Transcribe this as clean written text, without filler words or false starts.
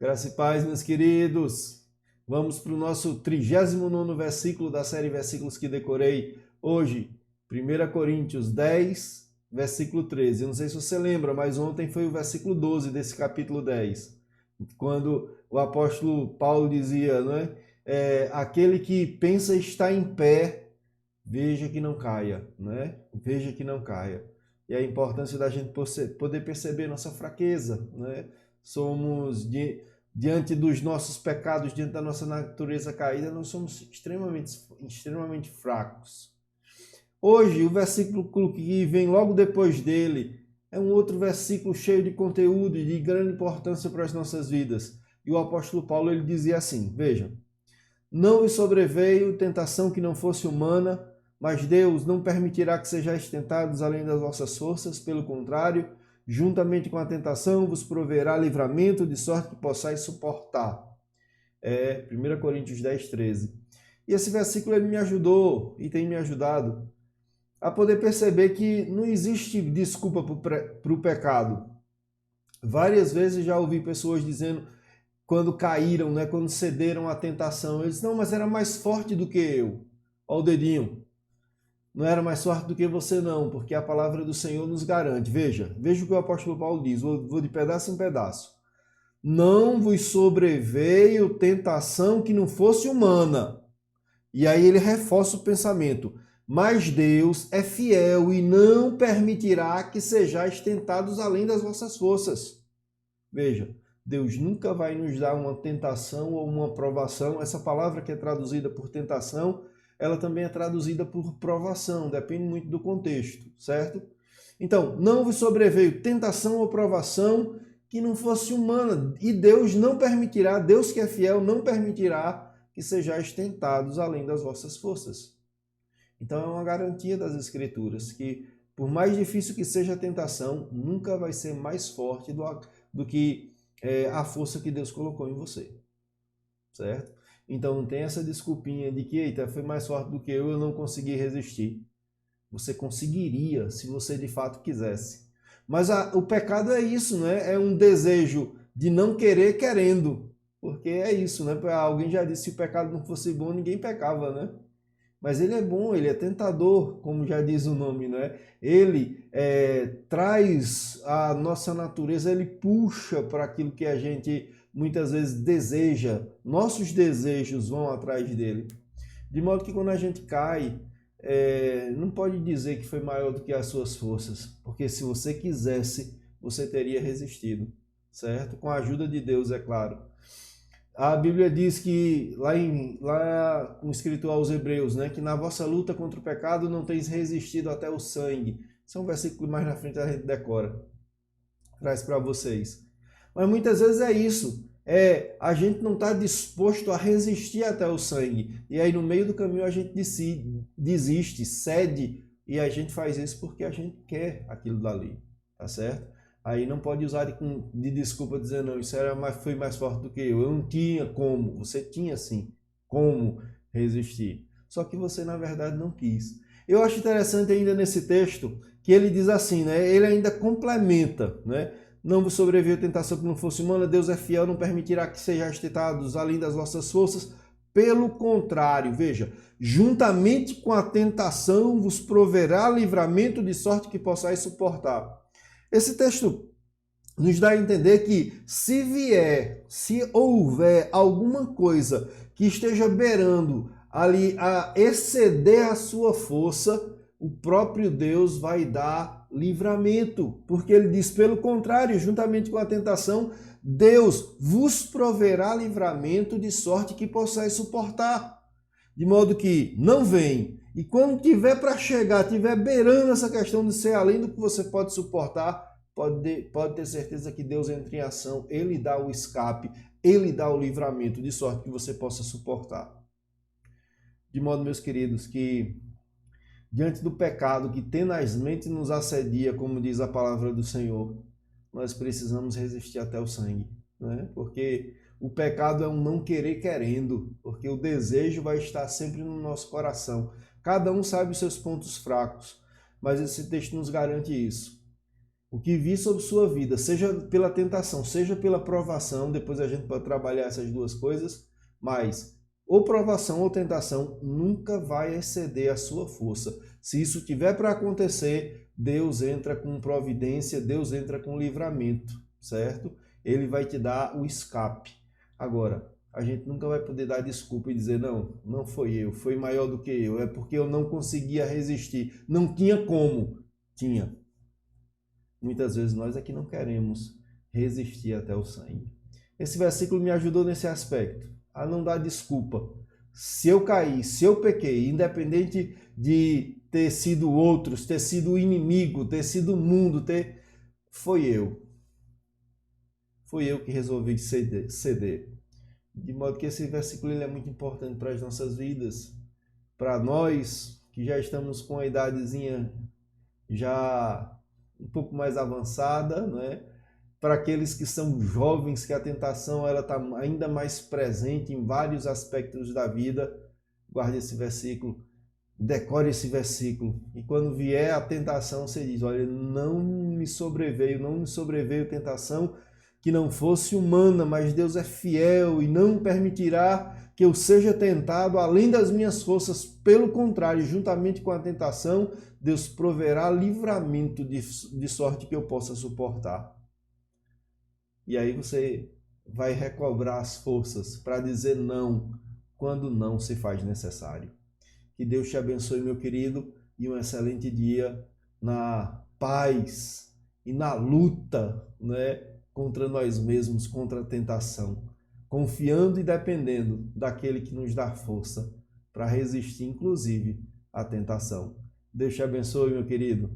Graça e paz, meus queridos. Vamos para o nosso 39º versículo da série Versículos que decorei hoje. 1 Coríntios 10, versículo 13. Eu não sei se você lembra, mas ontem foi o versículo 12 desse capítulo 10. Quando o apóstolo Paulo dizia, não é? Aquele que pensa estar em pé, veja que não caia, né? Veja que não caia. E a importância da gente poder perceber nossa fraqueza, né? Somos diante dos nossos pecados, diante da nossa natureza caída, nós somos extremamente fracos. Hoje, o versículo que vem logo depois dele é um outro versículo cheio de conteúdo e de grande importância para as nossas vidas. E o apóstolo Paulo ele dizia assim, veja, não vos sobreveio tentação que não fosse humana, mas Deus não permitirá que sejais tentados além das vossas forças, pelo contrário, juntamente com a tentação vos proverá livramento, de sorte que possais suportar. 1 Coríntios 10, 13. E esse versículo ele me ajudou e tem me ajudado a poder perceber que não existe desculpa para o pecado. Várias vezes já ouvi pessoas dizendo, quando caíram, né, quando cederam à tentação, eles não, mas era mais forte do que eu. Olha o dedinho. Não era mais forte do que você não, porque a palavra do Senhor nos garante. Veja o que o apóstolo Paulo diz, vou de pedaço em pedaço. Não vos sobreveio tentação que não fosse humana. E aí ele reforça o pensamento. Mas Deus é fiel e não permitirá que sejais tentados além das vossas forças. Veja, Deus nunca vai nos dar uma tentação ou uma provação. Essa palavra que é traduzida por tentação, ela também é traduzida por provação, depende muito do contexto, certo? Então, não vos sobreveio tentação ou provação que não fosse humana, e Deus não permitirá, Deus que é fiel, não permitirá que sejais tentados além das vossas forças. Então é uma garantia das Escrituras, que por mais difícil que seja a tentação, nunca vai ser mais forte do que a força que Deus colocou em você, certo? Então não tem essa desculpinha de que, eita, foi mais forte do que eu não consegui resistir. Você conseguiria, se você de fato quisesse. Mas o pecado é isso, né? É um desejo de não querer querendo. Porque é isso, né? Alguém já disse, se o pecado não fosse bom, ninguém pecava, né? Mas ele é bom, ele é tentador, como já diz o nome, né? Ele traz a nossa natureza, ele puxa para aquilo que a gente muitas vezes deseja. Nossos desejos vão atrás dele. De modo que quando a gente cai, não pode dizer que foi maior do que as suas forças, porque se você quisesse, você teria resistido, certo? Com a ajuda de Deus, é claro. A Bíblia diz que, lá no escrito aos Hebreus, né, que na vossa luta contra o pecado não tens resistido até o sangue. Isso é um versículo mais na frente a gente decora. Traz para vocês. Mas muitas vezes é isso. A gente não está disposto a resistir até o sangue. E aí no meio do caminho a gente desiste, cede. E a gente faz isso porque a gente quer aquilo dali. Tá certo? Aí não pode usar de desculpa dizer, não, isso foi mais forte do que eu não tinha como. Você tinha sim como resistir. Só que você, na verdade, não quis. Eu acho interessante ainda nesse texto que ele diz assim, né? Ele ainda complementa, né? Não vos sobreveio tentação que não fosse humana, Deus é fiel, não permitirá que sejais tentados além das vossas forças. Pelo contrário, veja, juntamente com a tentação vos proverá livramento de sorte que possais suportar. Esse texto nos dá a entender que se houver alguma coisa que esteja beirando ali a exceder a sua força, o próprio Deus vai dar livramento, porque ele diz, pelo contrário, juntamente com a tentação, Deus vos proverá livramento de sorte que possais suportar. De modo que não vem. E quando tiver para chegar, tiver beirando essa questão de ser além do que você pode suportar, pode ter certeza que Deus entra em ação, Ele dá o escape, Ele dá o livramento, de sorte que você possa suportar. De modo, meus queridos, que diante do pecado que tenazmente nos assedia, como diz a palavra do Senhor, nós precisamos resistir até o sangue, né? Porque o pecado é um não querer querendo, porque o desejo vai estar sempre no nosso coração. Cada um sabe os seus pontos fracos, mas esse texto nos garante isso. O que vir sobre sua vida, seja pela tentação, seja pela provação, depois a gente pode trabalhar essas duas coisas, mas ou provação ou tentação nunca vai exceder a sua força. Se isso tiver para acontecer, Deus entra com providência, Deus entra com livramento, certo? Ele vai te dar o escape. Agora, a gente nunca vai poder dar desculpa e dizer, não foi eu, foi maior do que eu, é porque eu não conseguia resistir. Não tinha como. Tinha. Muitas vezes nós é que não queremos resistir até o sangue. Esse versículo me ajudou nesse aspecto, a não dar desculpa. Se eu caí, se eu pequei, independente de ter sido outros, ter sido o inimigo, ter sido o mundo, foi eu. Foi eu que resolvi ceder. De modo que esse versículo ele é muito importante para as nossas vidas. Para nós que já estamos com a idadezinha já um pouco mais avançada, né? Para aqueles que são jovens, que a tentação ela está ainda mais presente em vários aspectos da vida, guarde esse versículo, decore esse versículo, e quando vier a tentação, você diz, olha, não me sobreveio tentação que não fosse humana, mas Deus é fiel e não permitirá que eu seja tentado além das minhas forças. Pelo contrário, juntamente com a tentação, Deus proverá livramento de sorte que eu possa suportar. E aí você vai recobrar as forças para dizer não quando não se faz necessário. Que Deus te abençoe, meu querido, e um excelente dia na paz e na luta, né, contra nós mesmos, contra a tentação, confiando e dependendo daquele que nos dá força para resistir, inclusive, à tentação. Deus te abençoe, meu querido.